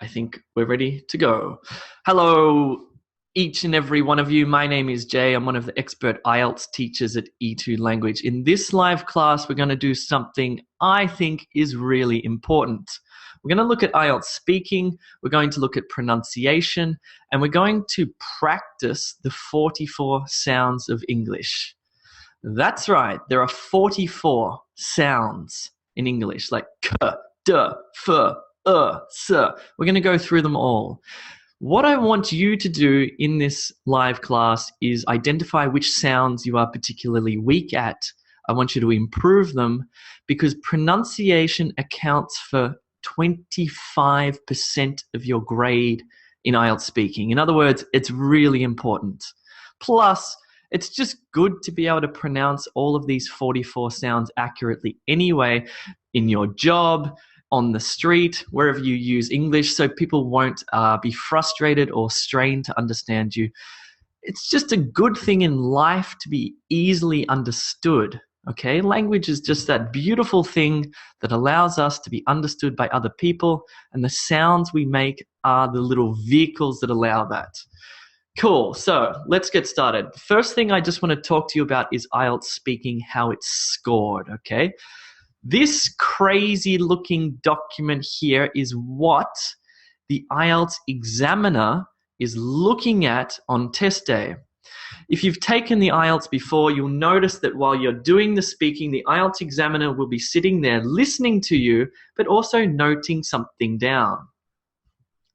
I think we're ready to go. Hello, each and every one of you. My name is Jay. I'm one of the expert IELTS teachers at E2 Language. In this live class, we're going to do something I think is really important. We're going to look at IELTS speaking, we're going to look at pronunciation, and we're going to practice the 44 sounds of English. That's right, there are 44 sounds in English, like k, d, f, s. We're going to go through them all. What I want you to do in this live class is identify which sounds you are particularly weak at. I want you to improve them because pronunciation accounts for 25% of your grade in IELTS speaking. In other words, it's really important. Plus, it's just good to be able to pronounce all of these 44 sounds accurately anyway in your job, on the street, wherever you use English, so people won't be frustrated or strained to understand you. It's just a good thing in life to be easily understood. Okay, language is just that beautiful thing that allows us to be understood by other people, and the sounds we make are the little vehicles that allow that. Cool, so let's get started. First thing I just want to talk to you about is IELTS speaking, how it's scored, okay? This crazy looking document here is what the IELTS examiner is looking at on test day. If you've taken the IELTS before, you'll notice that while you're doing the speaking, the IELTS examiner will be sitting there listening to you, but also noting something down.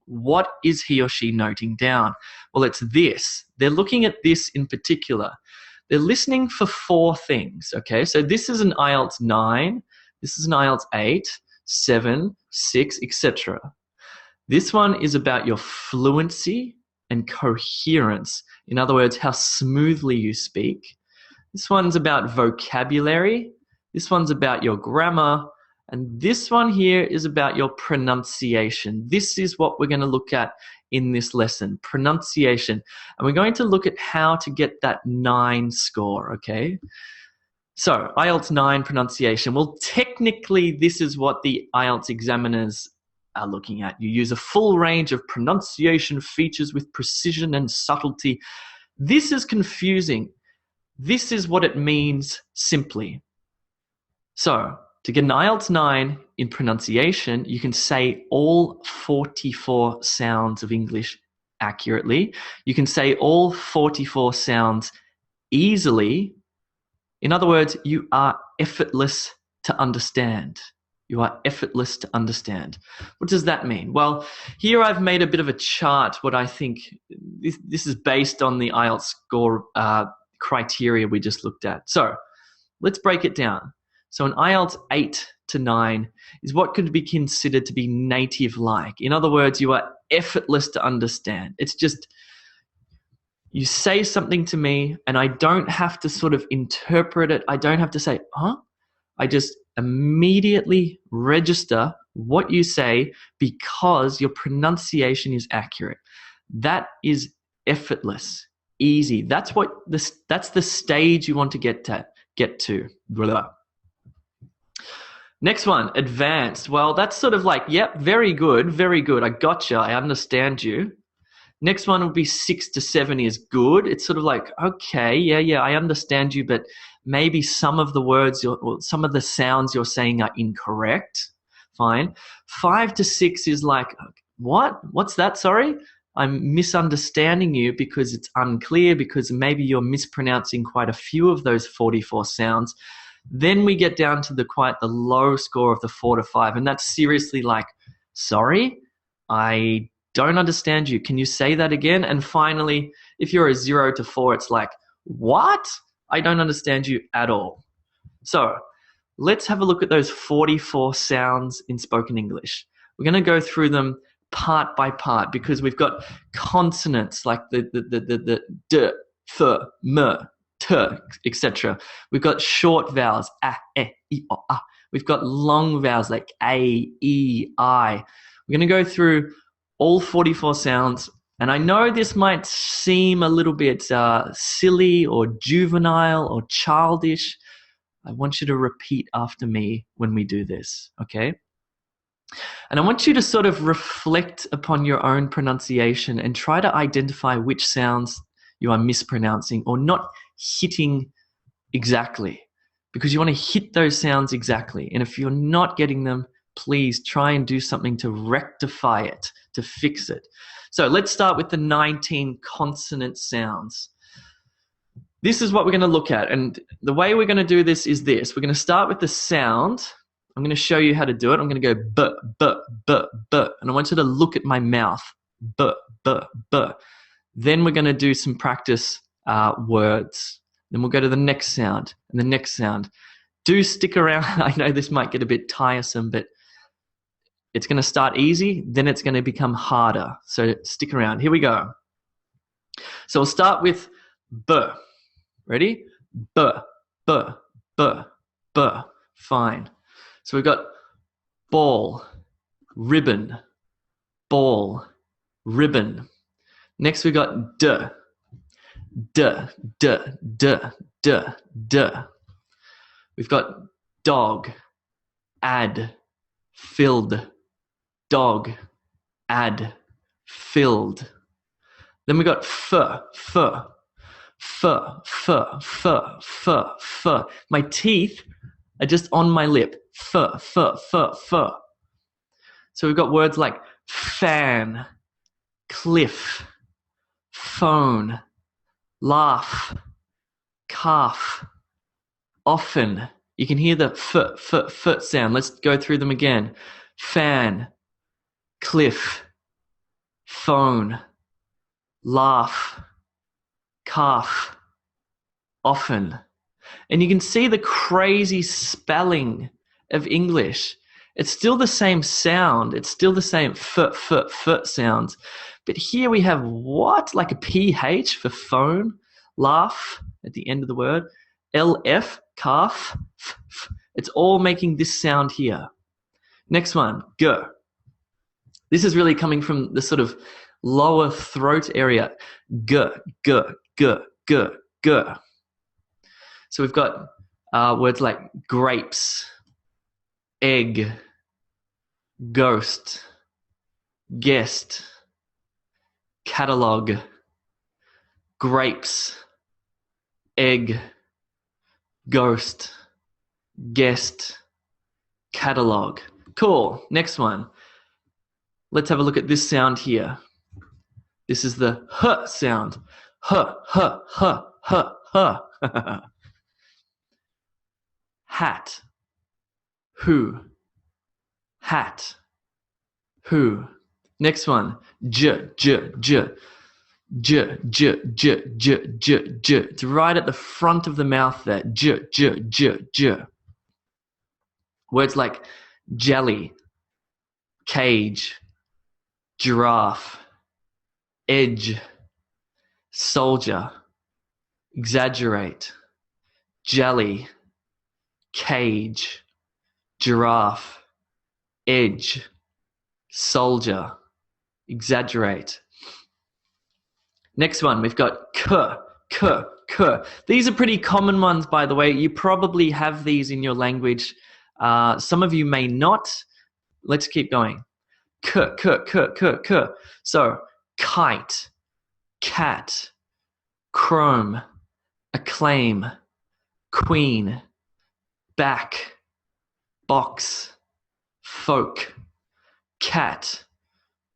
What is he or she noting down? Well, it's this. They're looking at this in particular. They're listening for 4 things, okay? So this is an IELTS 9, this is an IELTS 8, 7, 6, etc. This one is about your fluency and coherence. In other words, how smoothly you speak. This one's about vocabulary. This one's about your grammar. And this one here is about your pronunciation. This is what we're going to look at in this lesson, pronunciation. And we're going to look at how to get that 9 score, okay? So, IELTS 9 pronunciation. Well, technically, this is what the IELTS examiners are looking at. You use a full range of pronunciation features with precision and subtlety. This is confusing. This is what it means simply. So, to get an IELTS 9 in pronunciation, you can say all 44 sounds of English accurately. You can say all 44 sounds easily. In other words, you are effortless to understand. You are effortless to understand. What does that mean? Well, here I've made a bit of a chart. What I think, this is based on the IELTS score criteria we just looked at. So let's break it down. So an IELTS 8 to 9 is what could be considered to be native-like. In other words, you are effortless to understand. It's just, you say something to me and I don't have to sort of interpret it. I don't have to say, huh? I just immediately register what you say because your pronunciation is accurate. That is effortless, easy. That's the stage you want to get to. Blah. Next one, advanced. Well, that's sort of like, yep, very good, I gotcha, I understand you. Next one would be 6 to 7 is good. It's sort of like, okay, yeah, I understand you, but maybe some of the words or some of the sounds you're saying are incorrect. Fine. 5 to 6 is like, what? What's that? Sorry? I'm misunderstanding you because it's unclear, because maybe you're mispronouncing quite a few of those 44 sounds. Then we get down to quite the low score of the 4 to 5, and that's seriously like, sorry, I don't understand you. Can you say that again? And finally, if you're a 0 to 4, it's like, what? I don't understand you at all. So let's have a look at those 44 sounds in spoken English. We're going to go through them part by part because we've got consonants like the d, f, m, t, etc. We've got short vowels, a, e, I, o, a. We've got long vowels like a, e, I. We're going to go through all 44 sounds, and I know this might seem a little bit silly or juvenile or childish. I want you to repeat after me when we do this, okay? And I want you to sort of reflect upon your own pronunciation and try to identify which sounds you are mispronouncing or not hitting exactly, because you want to hit those sounds exactly. And if you're not getting them, please try and do something to rectify it, to fix it. So let's start with the 19 consonant sounds. This is what we're going to look at. And the way we're going to do this is this. We're going to start with the sound. I'm going to show you how to do it. I'm going to go b, b, b, b. And I want you to look at my mouth. B, b, b. Then we're going to do some practice words. Then we'll go to the next sound and the next sound. Do stick around. I know this might get a bit tiresome, but it's going to start easy. Then it's going to become harder. So stick around. Here we go. So we'll start with b. Ready? B, b, b, b. Fine. So we've got ball, ribbon, ball, ribbon. Next we've got d, d, d, d, d, d. We've got dog, add, filled, dog, add, filled. Then we got f, f, f, f, f, f, f. My teeth are just on my lip. F, f, f, f. So we've got words like fan, cliff, phone, laugh, calf, often. You can hear the f, f, f sound. Let's go through them again. Fan, cliff, phone, laugh, calf, often. And you can see the crazy spelling of English. It's still the same sound. It's still the same f, f, f sounds. But here we have what? Like a PH for phone, laugh at the end of the word, LF, calf, f, f. It's all making this sound here. Next one, g. This is really coming from the sort of lower throat area. G, g, g, g, g. So we've got words like grapes, egg, ghost, guest, catalog, grapes, egg, ghost, guest, catalog. Cool. Next one. Let's have a look at this sound here. This is the h sound. H, h, h, h, h. Hat, who, hat, who. Next one, j, j, j, j, j, j, j, j, j. It's right at the front of the mouth there, j, j, j, j. Words like jelly, cage, giraffe, edge, soldier, exaggerate, jelly, cage, giraffe, edge, soldier, exaggerate. Next one, we've got k, k, k. These are pretty common ones, by the way. You probably have these in your language. Some of you may not. Let's keep going. K, k, k, k, k. So, kite, cat, chrome, acclaim, queen, back, box, folk, cat,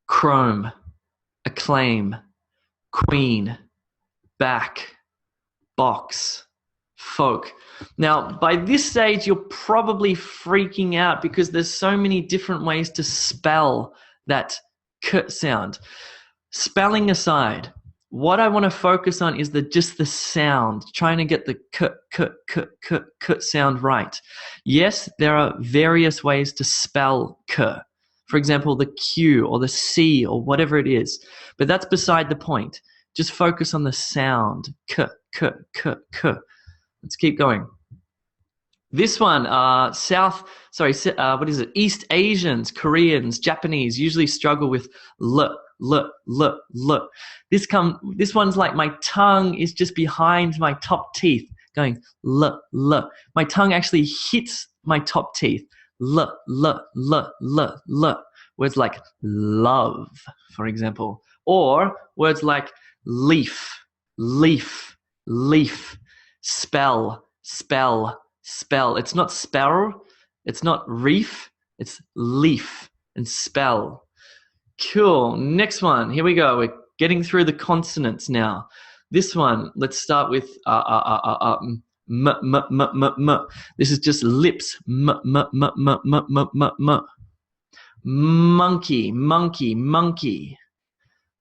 chrome, acclaim, queen, back, box, folk. Now, by this stage, you're probably freaking out because there's so many different ways to spell that k sound. Spelling aside, what I want to focus on is just the sound, trying to get the k, k, k, k, k sound right. Yes, there are various ways to spell k. For example, the Q or the C or whatever it is. But that's beside the point. Just focus on the sound. K, k, k, k. Let's keep going. This one, East Asians, Koreans, Japanese usually struggle with l, l, l, l. This one's like my tongue is just behind my top teeth, going l, l. My tongue actually hits my top teeth. l. Words like love, for example. Or words like leaf, leaf, leaf. Spell, spell, spell. It's not spell, it's not reef, it's leaf and spell. Cool. Next one. Here we go. We're getting through the consonants now. This one, let's start with m, m, m, m, m. This is just lips. M, m, m, m, m, m, m, m. Monkey, monkey, monkey.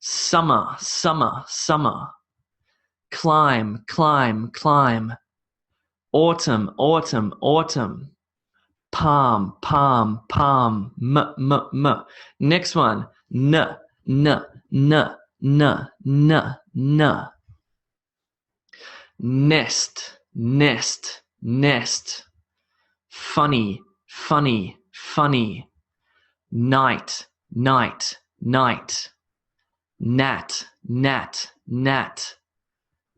Summer, summer, summer. Climb, climb, climb. Autumn, autumn, autumn. Palm, palm, palm. M, m, m. Next one. N, n, n, n, n, n. Nest, nest, nest. Funny, funny, funny. Night, night, night. Gnat, gnat, gnat.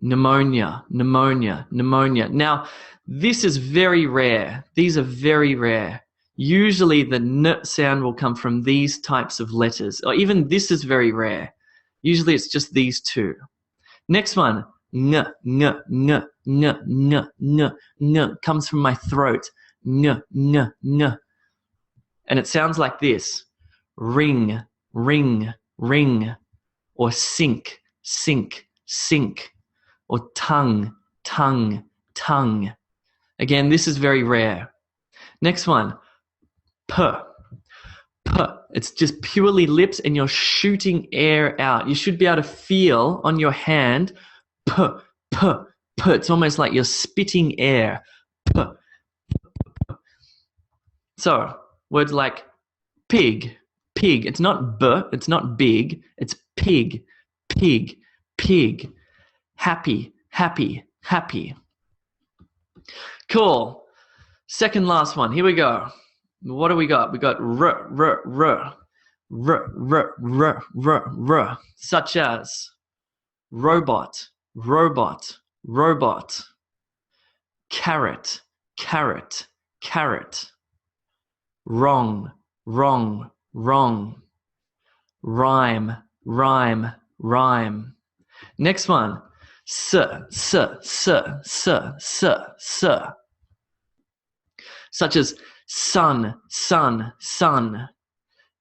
Pneumonia, pneumonia, pneumonia. Now, this is very rare. These are very rare. Usually the n sound will come from these types of letters, or even this is very rare. Usually it's just these two. Next one, ng, ng, ng, ng, ng, ng, ng, comes from my throat. Ng, ng, ng. And it sounds like this. Ring, ring, ring. Or sink, sink, sink. Or tongue, tongue, tongue. Again, this is very rare. Next one, p, p. It's just purely lips and you're shooting air out. You should be able to feel on your hand, p, p, p. It's almost like you're spitting air. P, p. So, words like pig, pig. It's not b, it's not big, it's pig, pig, pig. Happy, happy, happy. Cool. Second last one. Here we go. What do we got? We got r, r, r, r, r, r, r, r, such as robot, robot, robot. Carrot, carrot, carrot. Wrong, wrong, wrong. Rhyme, rhyme, rhyme. Next one. S, s, s, s, s, s. Such as sun, sun, sun.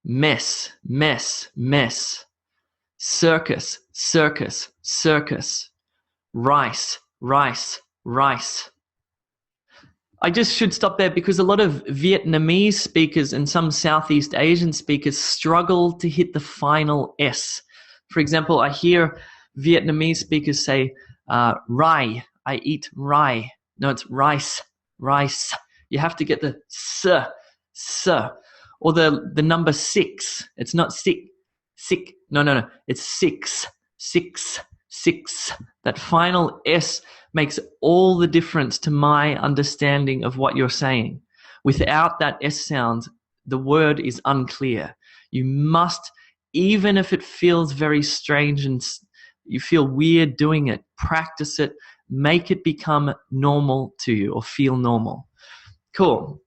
Mess, mess, mess. Circus, circus, circus. Rice, rice, rice. I just should stop there because a lot of Vietnamese speakers and some Southeast Asian speakers struggle to hit the final S. For example, I hear Vietnamese speakers say, rye, I eat rye. No, it's rice, rice. You have to get the s. Or the number 6. It's not sick. No. It's 6, 6, 6. That final S makes all the difference to my understanding of what you're saying. Without that S sound, the word is unclear. You must, even if it feels very strange and you feel weird doing it, practice it, make it become normal to you or feel normal. Cool.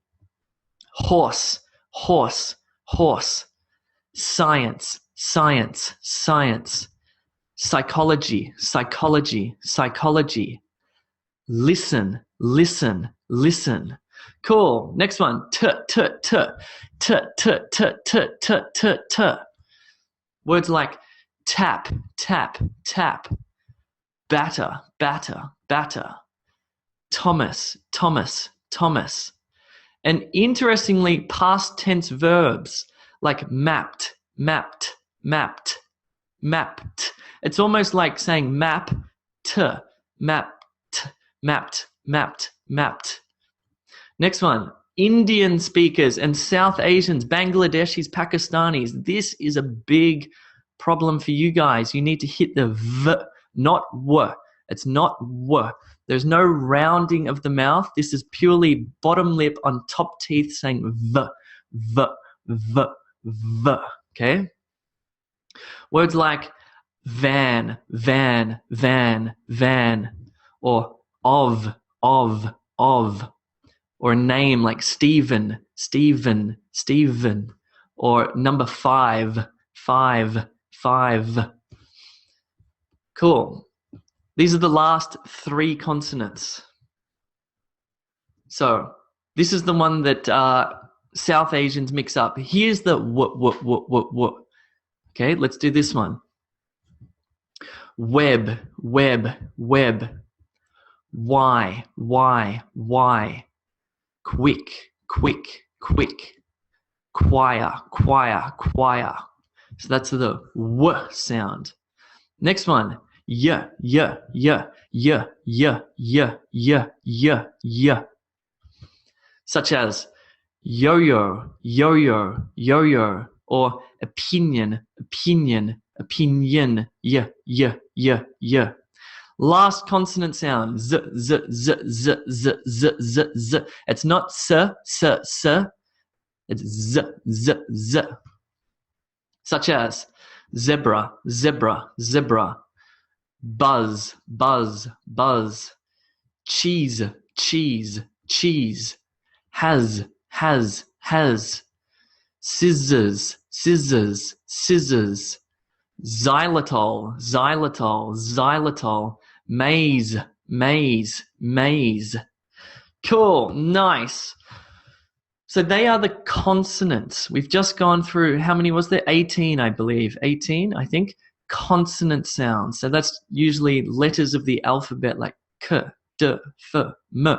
Horse, horse, horse. Science, science, science. Psychology, psychology, psychology. Listen, listen, listen. Cool. Next one. T, t, t, t, t, t, t, t, t, t. Words like tap, tap, tap. Batter, batter, batter. Thomas, Thomas, Thomas. And interestingly, past tense verbs like mapped, mapped, mapped, mapped. It's almost like saying map, t, mapped, mapped, mapped, mapped. Next one. Indian speakers and South Asians, Bangladeshis, Pakistanis. This is a big problem for you guys. You need to hit the v, not w. It's not w. There's no rounding of the mouth. This is purely bottom lip on top teeth saying v, v, v, v. Okay? Words like van, van, van, van. Or of, or a name like Stephen, Stephen, Stephen, or number 5, 5, 5. Cool. These are the last 3 consonants. So this is the one that South Asians mix up. Here's the w. Okay, let's do this one. Web, web, web. Why. Quick, quick, quick. Choir, choir, choir. So that's the w sound. Next one. Y. Such as yo-yo, yo-yo, yo-yo, or opinion, opinion, opinion, y. Last consonant sound, z. It's not s, it's z. Such as zebra, zebra, zebra, buzz, buzz, buzz, cheese, cheese, cheese, has, scissors, scissors, scissors, xylitol, xylitol, xylitol, maze, maze, maze. Cool, nice. So they are the consonants. We've just gone through, how many was there? 18, I believe. 18, I think. Consonant sounds. So that's usually letters of the alphabet like k, d, f, m.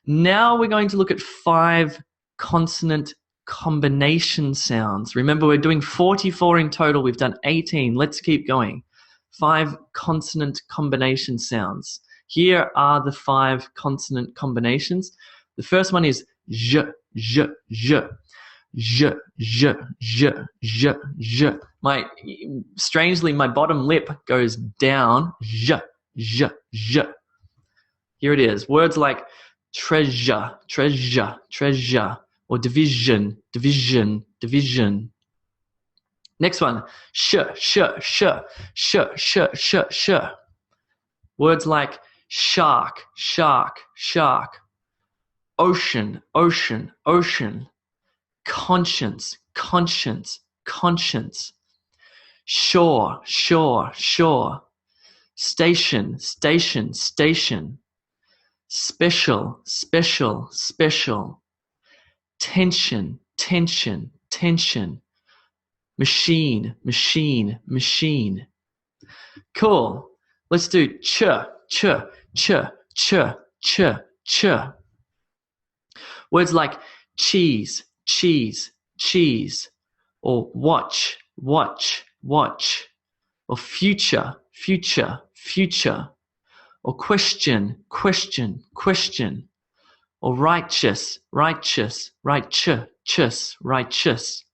Now we're going to look at 5 consonant combination sounds. Remember, we're doing 44 in total. We've done 18. Let's keep going. 5 consonant combination sounds. Here are the 5 consonant combinations. The first one is j, j, j. J, j, j, j, j. Strangely, my bottom lip goes down. J, j, j. Here it is. Words like treasure, treasure, treasure, or division, division, division. Next one, sh, sh, sh, sh, sh, sh, sh. Words like shark, shark, shark, ocean, ocean, ocean, conscience, conscience, conscience, shore, shore, shore, station, station, station, special, special, special, tension, tension, tension, machine, machine, machine. Cool. Let's do ch, ch, ch, ch, ch, ch. Words like cheese, cheese, cheese, or watch, watch, watch, or future, future, future, or question, question, question, or righteous, righteous, righteous, righteous.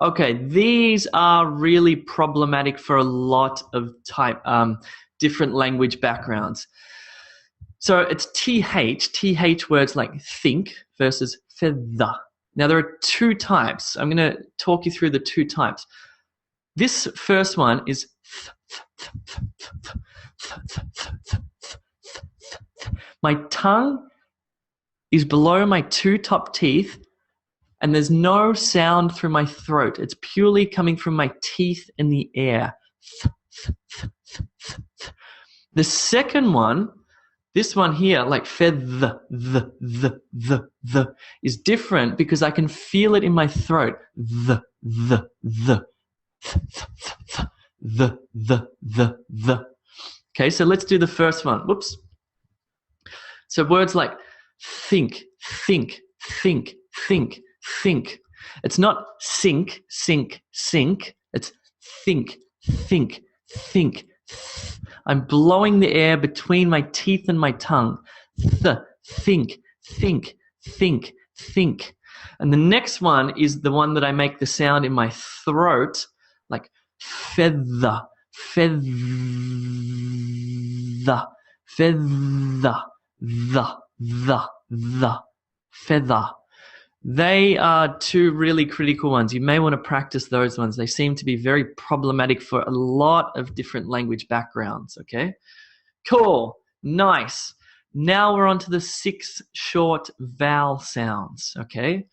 Okay, these are really problematic for a lot of different language backgrounds. So it's TH words like think versus feather. Now there are 2 types. I'm going to talk you through the 2 types. This first one is my tongue is below my 2 top teeth and there's no sound through my throat. It's purely coming from my teeth in the air. The second one, this one here, like the, is different because I can feel it in my throat. The. Okay, so let's do the first one. Whoops. So words like think, think, think, think, think. It's not sink, sink, sink. It's think, think, think. I'm blowing the air between my teeth and my tongue. Think, think, think, think. And the next one is the one that I make the sound in my throat, like feather, feather, feather, the, feather. They are 2 really critical ones. You may want to practice those ones. They seem to be very problematic for a lot of different language backgrounds, okay? Cool, nice. Now we're on to the 6 short vowel sounds, okay?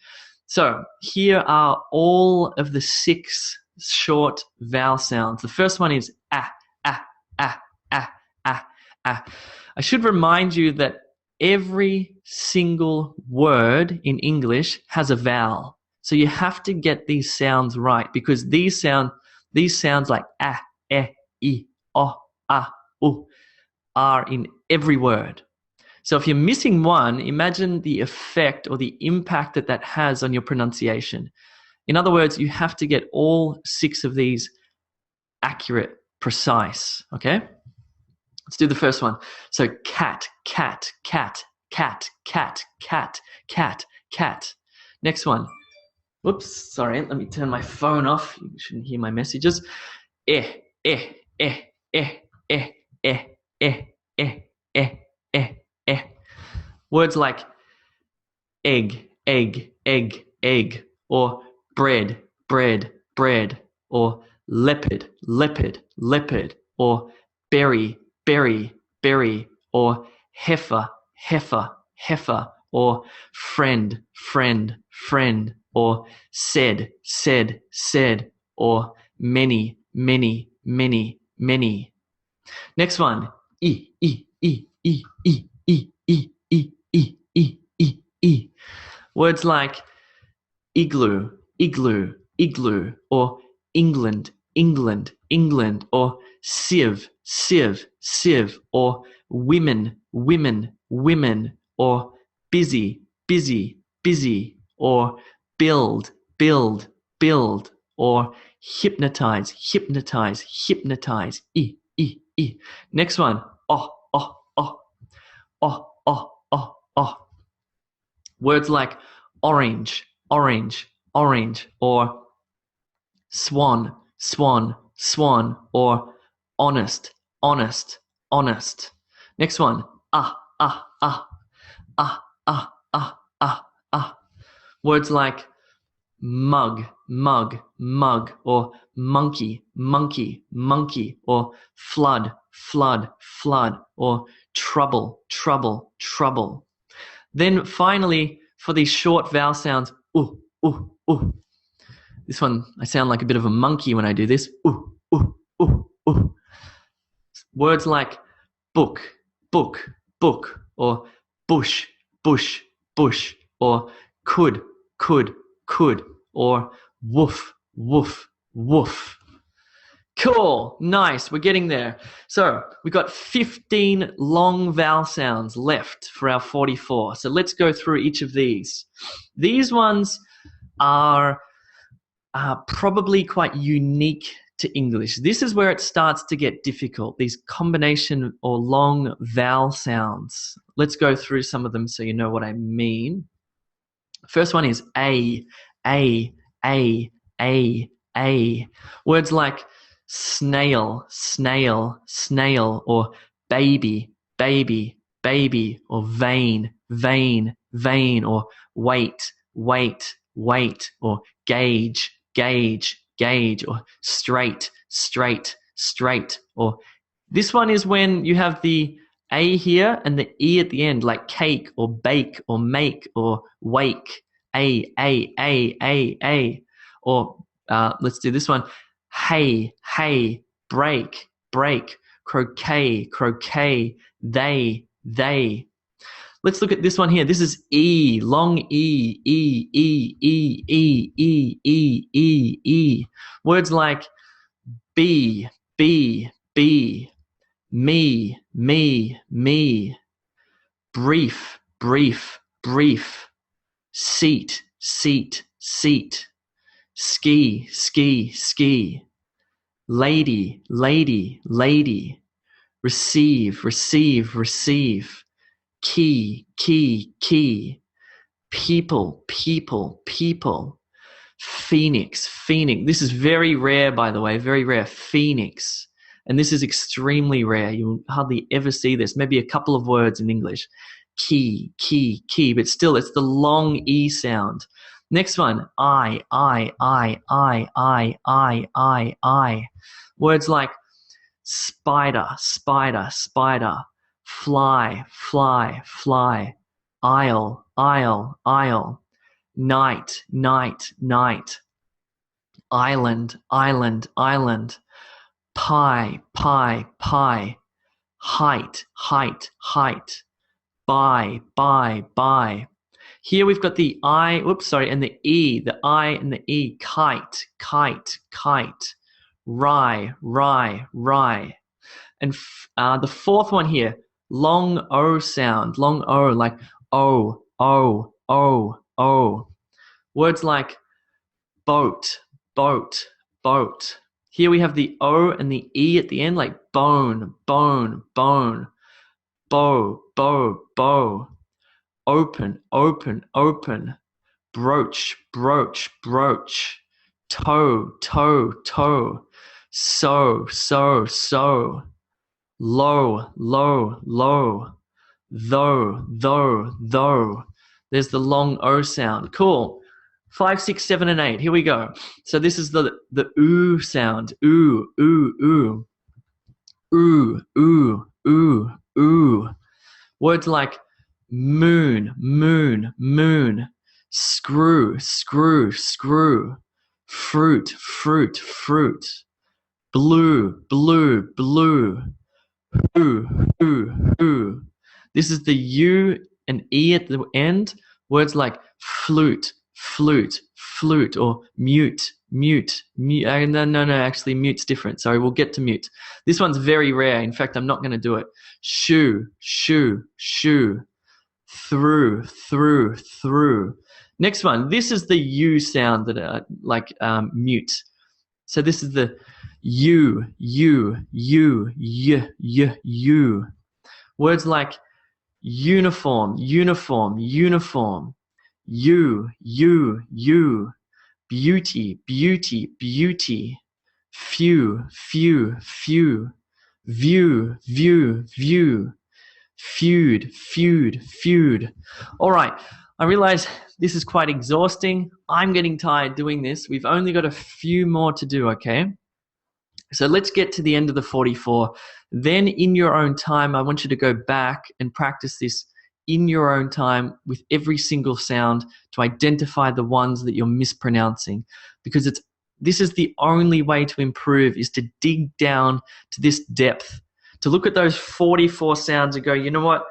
So here are all of the 6 short vowel sounds. The first one is ah, ah, ah, ah, ah, ah. I should remind you that every single word in English has a vowel. So you have to get these sounds right, because these sounds like ah, eh, I, o, ah, u are in every word. So if you're missing one, imagine the effect or the impact that that has on your pronunciation. In other words, you have to get all 6 of these accurate, precise, okay? Let's do the first one. So cat, cat, cat, cat, cat, cat, cat, cat. Next one. Whoops, sorry, let me turn my phone off. You shouldn't hear my messages. Eh, eh, eh, eh, eh, eh, eh, eh, eh, eh, eh. Words like egg, egg, egg, egg, or bread, bread, bread, or leopard, leopard, leopard, or berry, berry, berry, or heifer, heifer, heifer, or friend, friend, friend, or said, said, said, or many, many, many, many. Next one. E, E, E, E, E, E, E, E, E, E, E, E. Words like igloo, igloo, igloo, or England, England, England, or sieve, sieve, sieve, or women, women, women, or busy, busy, busy, or build, build, build, or hypnotize, hypnotize, hypnotize. E, E, E. Next one. Oh, oh, oh, oh, oh, oh, oh. Words like orange, orange, orange, or swan, swan, swan, or honest, honest, honest. Next one. Ah, ah, ah, ah, ah, ah, ah, ah. Words like mug, mug, mug, or monkey, monkey, monkey, or flood, flood, flood, or trouble, trouble, trouble. Then finally, for these short vowel sounds, ooh, ooh, ooh. This one, I sound like a bit of a monkey when I do this. Ooh, ooh, ooh, ooh. Words like book, book, book, or bush, bush, bush, or could, could, could, or woof, woof, woof. Cool, nice, we're getting there. So we've got 15 long vowel sounds left for our 44. So let's go through each of these. These ones are probably quite unique to English. This is where it starts to get difficult, these combination or long vowel sounds. Let's go through some of them so you know what I mean. First one is a, a, a, a, a. Words like snail, snail, snail, or baby, baby, baby, or vein, vein, vein, or wait, wait, wait, or gauge, gauge, gauge, or straight, straight, straight. Or this one is when you have the A here and the E at the end, like cake or bake or make or wake. A, A, A, A, A. Or let's do this one. Hey, hey, break, break, croquet, croquet, they. Let's look at this one here. This is E, long E, E, E, E, E, E, E, E, E. Words like be, be, be, me, me, me, brief, brief, brief, seat, seat, seat, ski, ski, ski, lady, lady, lady, receive, receive, receive, key, key, key, people, people, people, phoenix, phoenix. This is very rare, by the way, very rare, phoenix. And this is extremely rare. You'll hardly ever see this. Maybe a couple of words in English. Key, key, key. But still, it's the long E sound. Next one. I. Words like spider, spider, spider. Fly, fly, fly. Aisle, aisle, aisle. night, night, night. Island, island, island. Pie, pie, pie. Height, height, height. Buy, buy, buy. Here we've got the I, and the E, the I and the E. Kite, kite, kite. Rye, rye, rye. And the fourth one here, long O sound, long O, like O, O, O, O. Words like boat, boat, boat. Here we have the O and the E at the end, like bone, bone, bone. Bow, bow, bow. Open, open, open. Broach, broach, broach. Toe, toe, toe. So, so, so. Low, low, low. Though, though, though. There's the long O sound. Cool. 5, 6, 7, and 8. Here we go. So this is the oo sound. Oo, oo, oo. Oo, oo, oo, oo. Words like moon, moon, moon. Screw, screw, screw. Fruit, fruit, fruit. Blue, blue, blue. Who, who. This is the U and E at the end. Words like flute, flute, flute, or mute, mute, mute. No, actually mute's different. Sorry, we'll get to mute. This one's very rare. In fact, I'm not going to do it. Shoe, shoe, shoe. Through, through, through. Next one. This is the U sound that like mute. So this is the U, U, U, Y, Y, U. Words like uniform, uniform, uniform. You, you, you. Beauty, beauty, beauty. Few, few, few. View, view, view. Feud, feud, feud. All right, I realize this is quite exhausting. I'm getting tired doing this. We've only got a few more to do, okay? So let's get to the end of the 44. Then in your own time, I want you to go back and practice this in your own time with every single sound to identify the ones that you're mispronouncing, because this is the only way to improve, is to dig down to this depth, to look at those 44 sounds and go, you know what?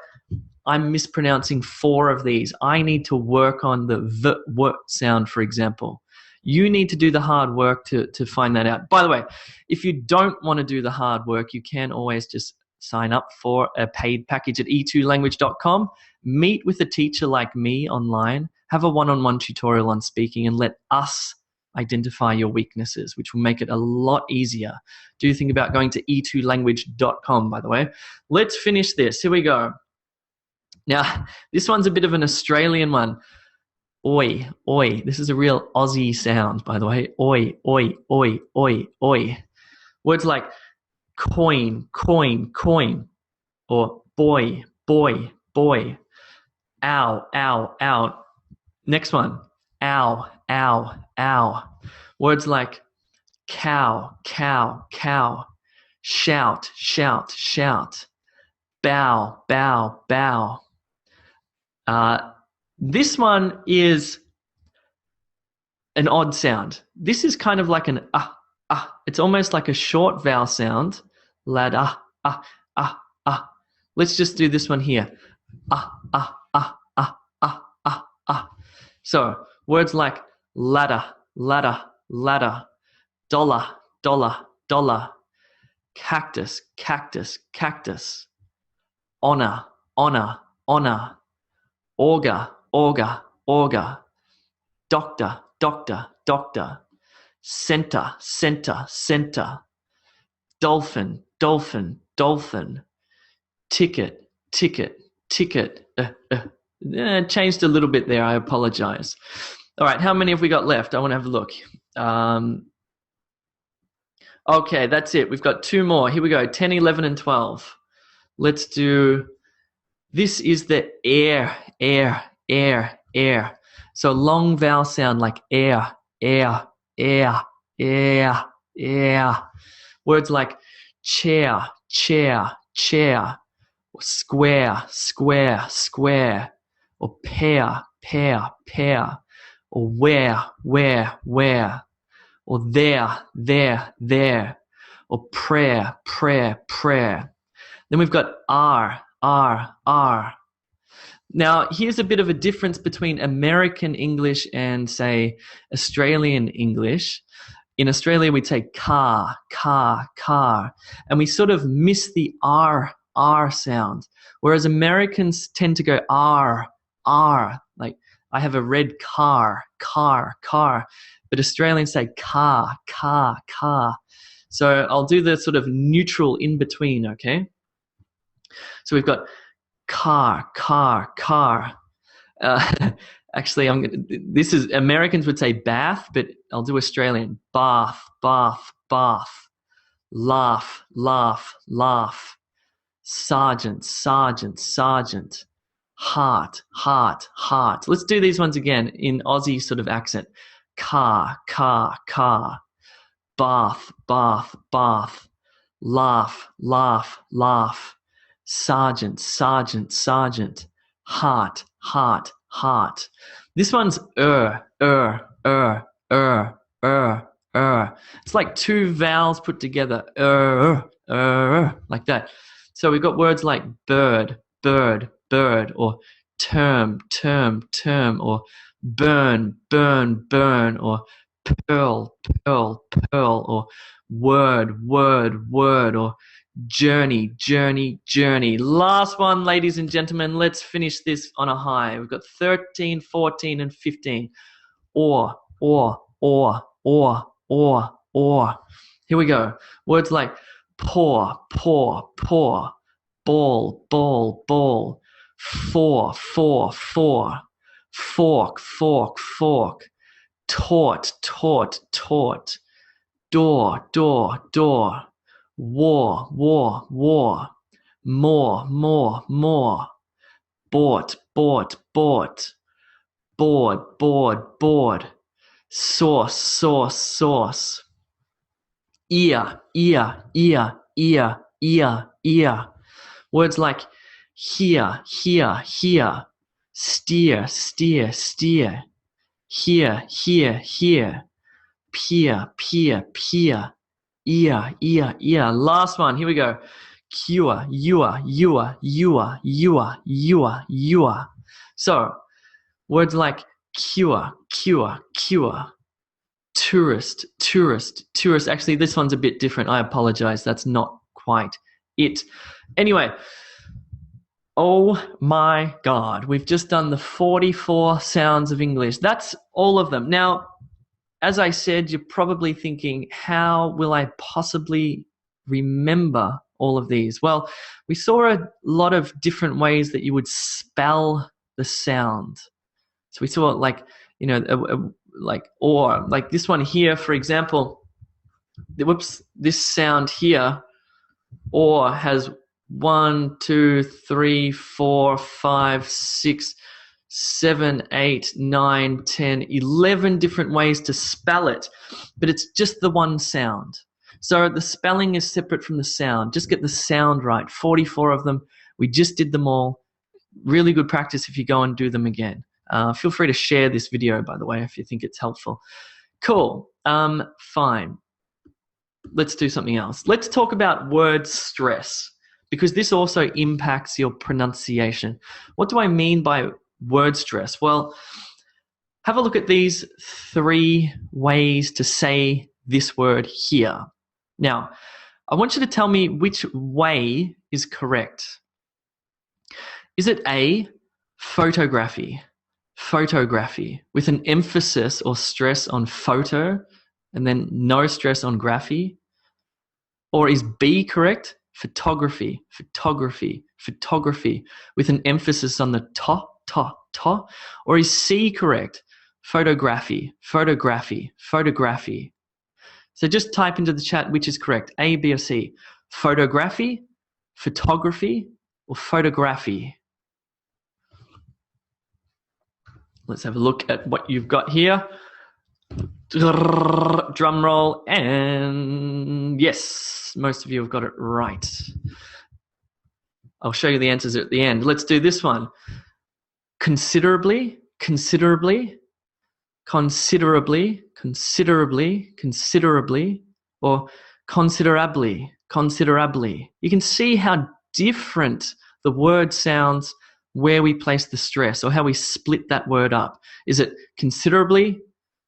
I'm mispronouncing 4 of these. I need to work on the v, w sound, for example. You need to do the hard work to find that out. By the way, if you don't want to do the hard work, you can always just sign up for a paid package at e2language.com. Meet with a teacher like me online. Have a one-on-one tutorial on speaking and let us identify your weaknesses, which will make it a lot easier. Do think about going to e2language.com, by the way. Let's finish this. Here we go. Now, this one's a bit of an Australian one. Oi, oi. This is a real Aussie sound, by the way. Oi, oi, oi, oi, oi. Words like coin, coin, coin. Or boy, boy, boy. Ow, ow, ow. Next one. Ow, ow, ow. Words like cow, cow, cow. Shout, shout, shout. Bow, bow, bow. This one is an odd sound. This is kind of like an It's almost like a short vowel sound. Lad, Let's just do this one here. So words like ladder, ladder, ladder. Dollar, dollar, dollar. Cactus, cactus, cactus. Honor, honor, honor. Auger, auger, auger. Doctor, doctor, doctor. Center, center, center. Dolphin, dolphin, dolphin. Ticket, ticket, ticket. Changed a little bit there. I apologize. All right, how many have we got left? I want to have a look. Okay, that's it. We've got 2 more. Here we go, 10, 11, and 12. Let's do, this is the air, air, air, air. So long vowel sound like air, air, air, air, air. Words like chair, chair, chair. Or square, square, square. Or pair, pair, pair. or where, or there, or prayer. Then we've got are. Now, here's a bit of a difference between American English and, say, Australian English. In Australia, we'd say car, and we sort of miss the R sound, whereas Americans tend to go R, like I have a red car, but Australians say car. So I'll do the sort of neutral in between, okay? So we've got car. Actually, this is, Americans would say bath, but I'll do Australian. Bath. Laugh. Sergeant. Heart. Let's do these ones again in Aussie sort of accent. Car. Bath. Laugh. Sergeant. Heart. This one's It's like two vowels put together. Like that. So we've got words like bird, or term, or burn, or pearl, or word, or journey. Last one, ladies and gentlemen. Let's finish this on a high. We've got 13, 14, and 15. Or. Here we go. Words like pour, ball, for, fork, taught, door, war, more, bought, board, sauce, ear. Words like here, steer, here, peer, ear. Last one, here we go. Cure, you. So, words like cure. Tourist. Actually, this one's a bit different. I apologize. That's not quite it. Anyway, oh my God. We've just done the 44 sounds of English. That's all of them. Now, as I said, you're probably thinking, how will I possibly remember all of these? Well, we saw a lot of different ways that you would spell the sound. So we saw like, or like this one here, for example, this sound here, or has 1, 2, 3, 4, 5, 6, 7, 8, 9, 10, 11 different ways to spell it, but it's just the one sound. So the spelling is separate from the sound. Just get the sound right. 44 of them. We just did them all. Really good practice if you go and do them again. Feel free to share this video, by the way, if you think it's helpful. Cool. Fine. Let's do something else. Let's talk about word stress, because this also impacts your pronunciation. What do I mean by word stress? Well, have a look at these 3 ways to say this word here. Now, I want you to tell me which way is correct. Is it A, photography, with an emphasis or stress on photo and then no stress on graphy? Or is B correct? Photography, with an emphasis on the to. Or is C correct? Photography. So just type into the chat which is correct, A, B, or C. Photography, photography, or photography? Let's have a look at what you've got here. Drum roll, and yes, most of you have got it right. I'll show you the answers at the end. Let's do this one. Considerably, considerably, considerably, considerably, or considerably, considerably. You can see how different the word sounds where we place the stress or how we split that word up. Is it considerably,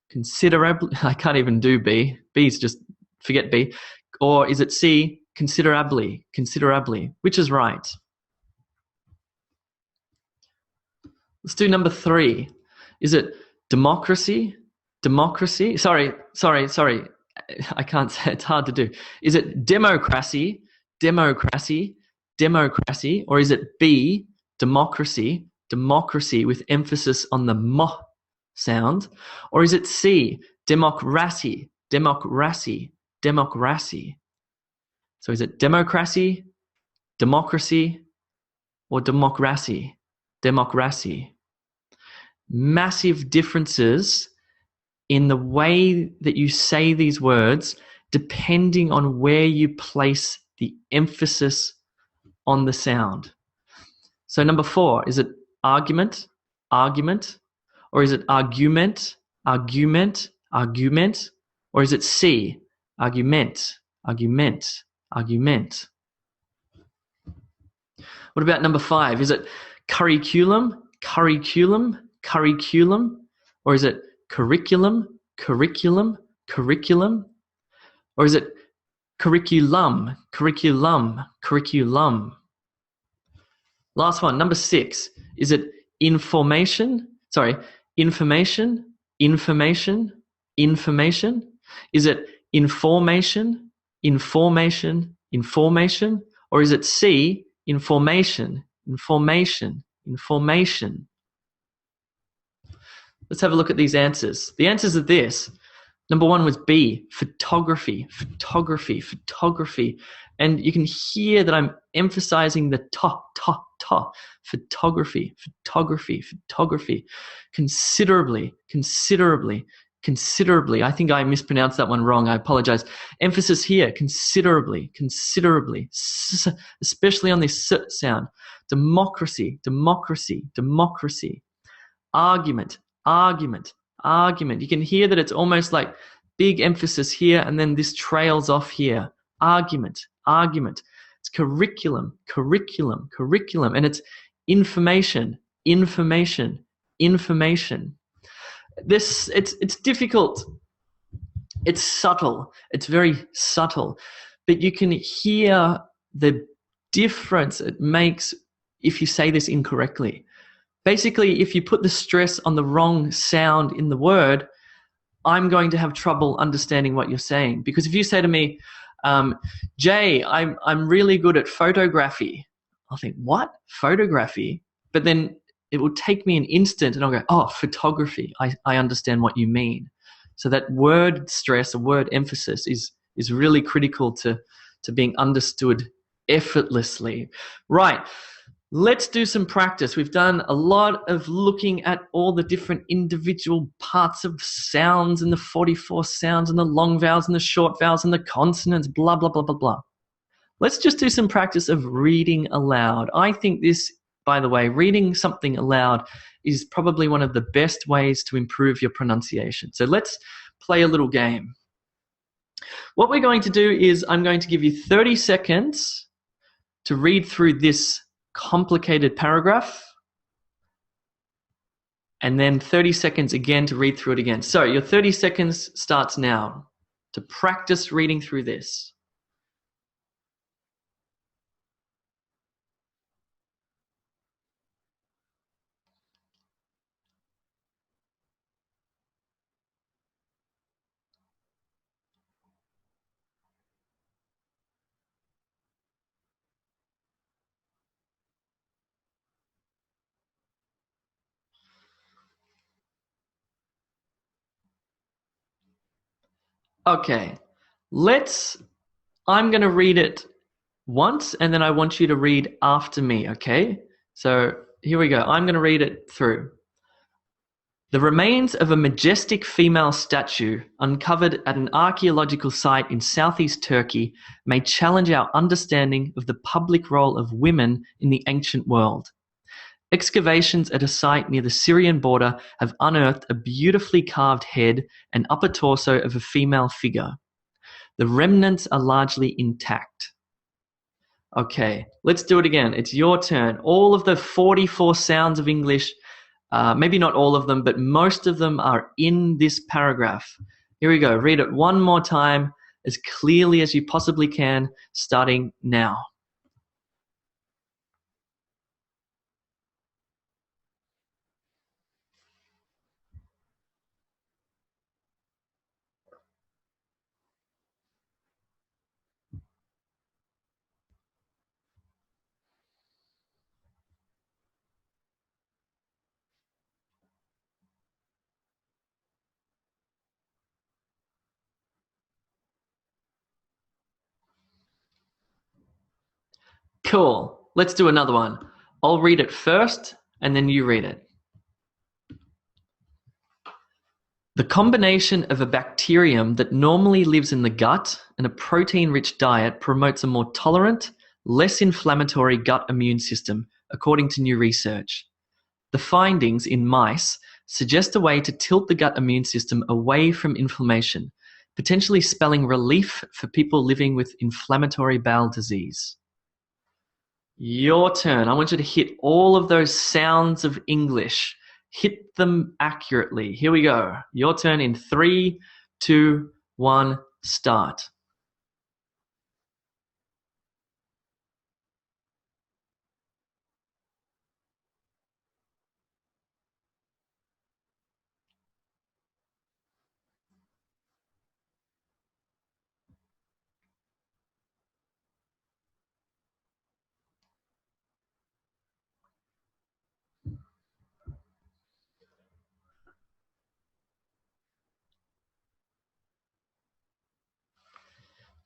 considerably? I can't even do B. B's just, forget B. Or is it C, considerably, considerably? Which is right? Let's do number 3. Is it democracy, democracy? Sorry. I can't say, it's hard to do. Is it democracy, democracy, democracy? Or is it B, democracy, democracy with emphasis on the mo sound? Or is it C, democracy, democracy, democracy? So is it democracy, democracy, or democracy? Democracy. Massive differences in the way that you say these words depending on where you place the emphasis on the sound. So number 4, is it argument, argument? Or is it argument, argument, argument? Or is it C, argument, argument, argument? What about number 5? Is it curriculum, curriculum, curriculum? Or is it curriculum, curriculum, curriculum? Or is it curriculum, curriculum, curriculum? Last one, number 6. Is it information? Sorry, information, information, information? Is it information, information, information? Or is it C, information, information, information? Let's have a look at these answers. The answers are this. Number 1 was B, photography, photography, photography. And you can hear that I'm emphasizing the ta, ta, ta. Photography, photography, photography. Considerably, considerably, considerably. I think I mispronounced that one wrong. I apologize. Emphasis here, considerably, considerably, especially on this S sound. Democracy, democracy, democracy. Argument, argument, argument. You can hear that it's almost like big emphasis here and then this trails off here. Argument, argument. It's curriculum, curriculum, curriculum. And it's information, information, information. It's difficult. It's subtle. It's very subtle. But you can hear the difference it makes if you say this incorrectly. Basically, if you put the stress on the wrong sound in the word, I'm going to have trouble understanding what you're saying. Because if you say to me, Jay, I'm really good at photography, I'll think, what? Photography? But then it will take me an instant and I'll go, oh, photography. I understand what you mean. So that word stress or word emphasis is really critical to being understood effortlessly. Right. Let's do some practice. We've done a lot of looking at all the different individual parts of sounds and the 44 sounds and the long vowels and the short vowels and the consonants, blah, blah, blah, blah, blah. Let's just do some practice of reading aloud. I think this, by the way, reading something aloud is probably one of the best ways to improve your pronunciation. So let's play a little game. What we're going to do is I'm going to give you 30 seconds to read through this complicated paragraph and then 30 seconds again to read through it again. So your 30 seconds starts now to practice reading through this. Okay, I'm going to read it once and then I want you to read after me, okay? So here we go. I'm going to read it through. The remains of a majestic female statue uncovered at an archaeological site in southeast Turkey may challenge our understanding of the public role of women in the ancient world. Excavations at a site near the Syrian border have unearthed a beautifully carved head and upper torso of a female figure. The remnants are largely intact. Okay, let's do it again. It's your turn. All of the 44 sounds of English, maybe not all of them, but most of them are in this paragraph. Here we go. Read it one more time as clearly as you possibly can, starting now. Cool. Let's do another one. I'll read it first, and then you read it. The combination of a bacterium that normally lives in the gut and a protein-rich diet promotes a more tolerant, less inflammatory gut immune system, according to new research. The findings in mice suggest a way to tilt the gut immune system away from inflammation, potentially spelling relief for people living with inflammatory bowel disease. Your turn. I want you to hit all of those sounds of English. Hit them accurately. Here we go. Your turn in 3, 2, 1, start.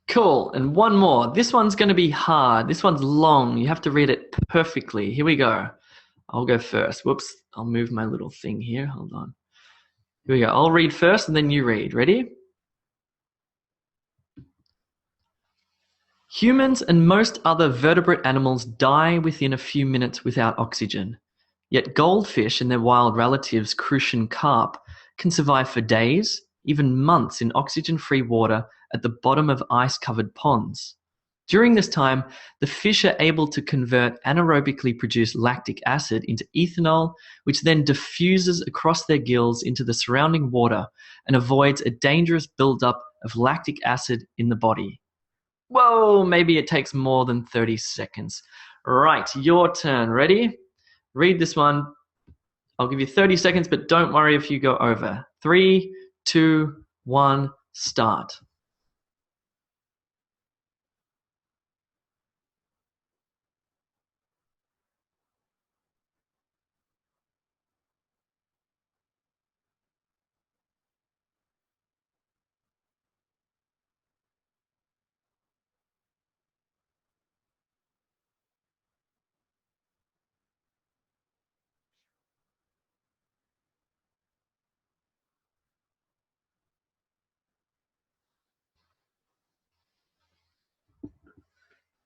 Cool. And one more. This one's going to be hard. This one's long. You have to read it perfectly. Here we go. I'll go first. Whoops. I'll move my little thing here. Hold on. Here we go. I'll read first and then you read. Ready? Humans and most other vertebrate animals die within a few minutes without oxygen. Yet goldfish and their wild relatives, crucian carp, can survive for days, even months in oxygen-free water at the bottom of ice-covered ponds. During this time, the fish are able to convert anaerobically produced lactic acid into ethanol, which then diffuses across their gills into the surrounding water and avoids a dangerous buildup of lactic acid in the body. Whoa, maybe it takes more than 30 seconds. Right, your turn. Ready? Read this one. I'll give you 30 seconds, but don't worry if you go over. 3, 2, 1, start.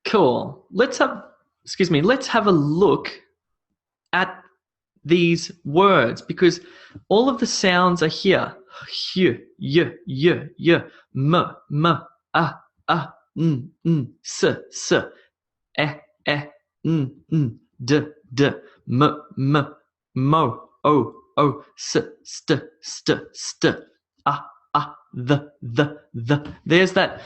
Cool. Let's have a look at these words because all of the sounds are here. H, y, y, y, m, a, s, e, d, m, mo, o, st, the. There's that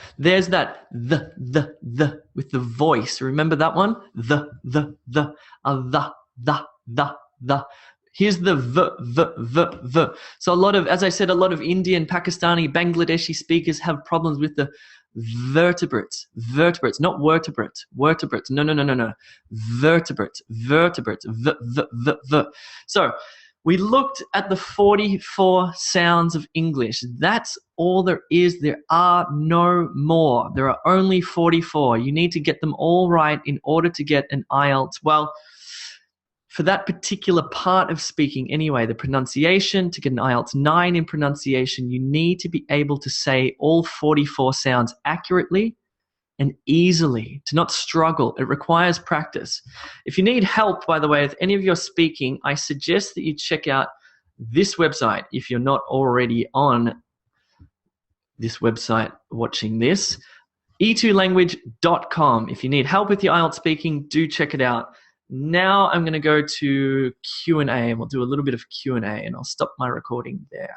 the with the voice. Remember that one? The, the. Here's the v. So as I said, a lot of Indian, Pakistani, Bangladeshi speakers have problems with the vertebrates, not vertebrate. No. Vertebrate, v. So we looked at the 44 sounds of English. That's all there is. There are no more. There are only 44. You need to get them all right in order to get an IELTS. Well, for that particular part of speaking anyway, the pronunciation, to get an IELTS 9 in pronunciation, you need to be able to say all 44 sounds accurately and easily, to not struggle. It requires practice. If you need help, by the way, with any of your speaking, I suggest that you check out this website if you're not already on this website watching this, e2language.com. If you need help with your IELTS speaking, do check it out. Now I'm going to go to Q&A, and we'll do a little bit of Q&A, and I'll stop my recording there.